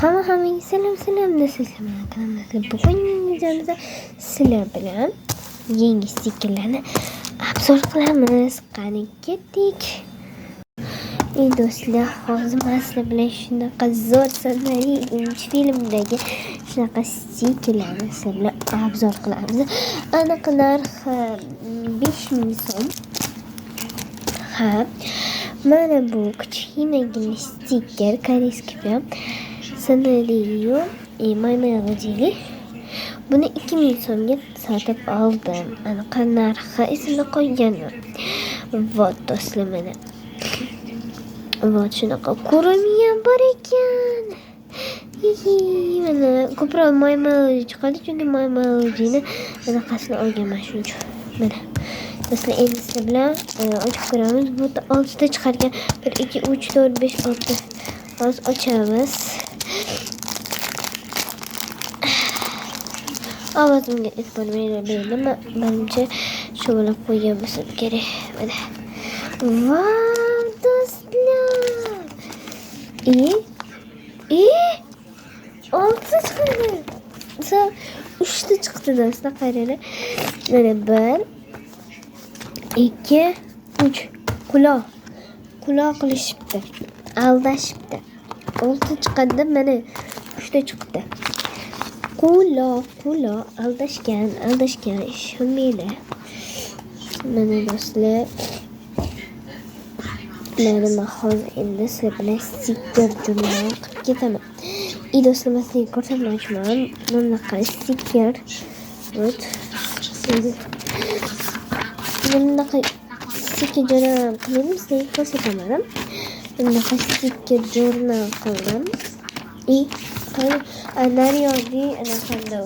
Hammaga salom nasiblar kanalida bugun videomizda sizlar bilan yangi stikerlarni obzor qilamiz. Qani ketdik. Do'stlar, hozir men sizlar bilan shunaqa zo'r sonali filmdagi shunaqa stikerlarni sizlar bilan obzor qilamiz. Aniq narxi 5000 so'm. Mana bu kichkinagina stiker koreyskiy film. Scenario maymonajili. Buni 2000 so'mga sotib oldim. Aniq narxi esimda qolgani. Vot do'stlar, mana. Vot shunaqa ko'ringan bor ekan. Mana ko'proq maymonaj chiqadi, chunki maymonajini anaqasini olganman shuning uchun. Mana do'stlar, endi sizlar bilan ochib ko'ramiz. Bu 6 ta chiqargan. 1 2 3 4 5 6. Hozir ochamiz. Ovozimga e'tibor bermayman. Menimcha shu bilan qo'ygan bo'lsam kerak. Mana. Vau do'stlar. 6 chiqdi. 3 ta chiqdi do'stlar, qaranglar. Mana 1 2 3 quloq qilishibdi. Aldashibdi. 6 chiqadi, mana 3 ta chiqdi. Quloq aldashgan ishonmaydi. Mana do'stlar, men hozir endi sizlar bilan stiker jurnal qilib ketaman. Do'stlar, men sizga ko'rsatmoqchiman. Bunaqa stiker. Вот. Bunaqa stiker jurnal qilib sizga ko'rsataman. Bunaqa stiker jurnal qildim. Nariyodi anaqanda.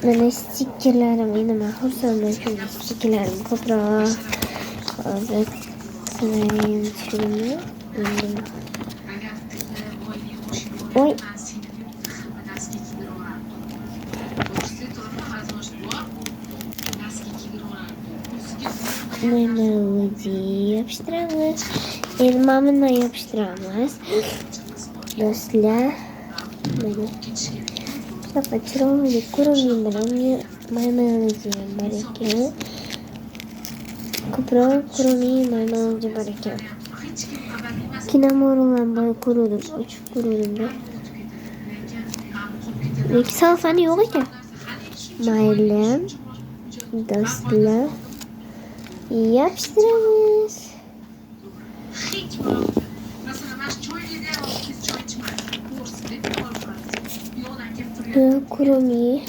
Mana stikerlarim, endi men xursandman, chunki stikerlarim ko'proq. Hozir sanayim shuni. Oy. Melodiya yapıştıramiz. Elmamını yapıştıramiz. Do'stlar, mana shunaqa chiroyli ko'ringan bilan melodiya bor ekan. Ko'proq melodiya bor ekan. Kinomo'rlar bor ko'rdim, ochib ko'rdim. Lekin salfani yo'q ekan. Mayli. Do'stlar, yapıştıramiz. Kurumi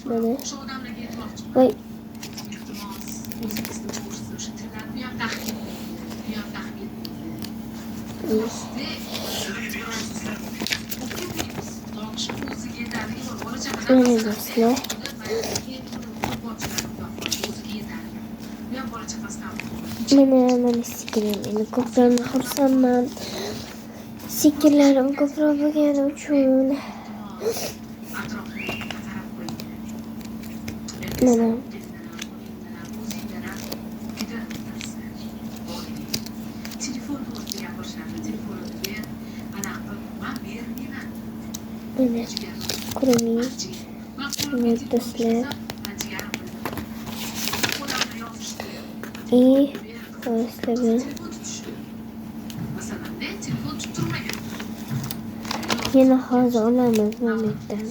mana. Voy. Mana do'stlar. Mana stikerlarim. Endi ko'proq xursandman. Stikerlarim ko'proq bo'lgani uchun. Mana. Mana kurumi. Evet do'stlar. Do'stlar, yana hozir olamiz momentdan.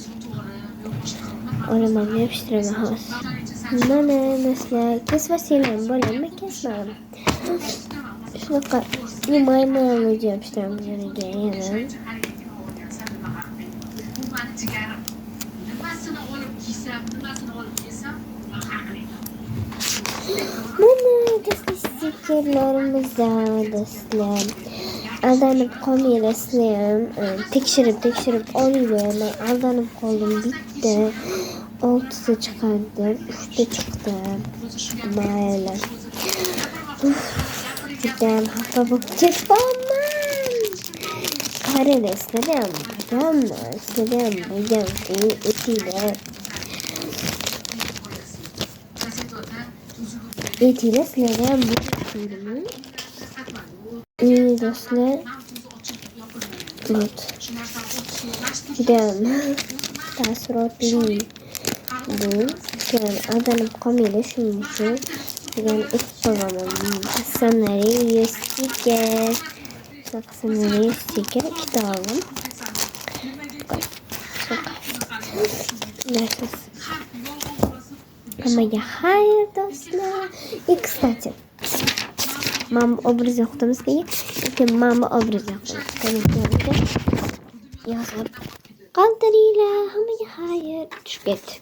Olaman, yapıştıraman hozir. Mana do'stlar, kesmasanglar bo'ladimi? Kesmadim. Shunaqa maymonaj yapıştiraman yoniga yana. Mana stikerlarimiz do'stlar. Aldanib qolmanglar, sizlar ham tekshirib olinglar. Men aldanib qoldim. Bitta 6 ta chiqardi, 3 ta chiqdi. Mayli. Juda xafa bo'lib ketibman. Qaranglar, sizlar ham bo'lgan etinglar. Etinglar sizlar ham bo'lgan. do'stlar. Judayam taassurotli bu. Yani ag'anib qolmaydi, shuning uchun degan istiqomatim. Ssenariy stiker. Ssenariy stiker kitobim. Hammaga xayr do'stlar. И, кстати, mana bu obraz yoqdimizga, lekin mana bu obraz yoqdimiz. Kommentlarga yozib qoldiringlar. Hammaga xayr. Tushib ketdi.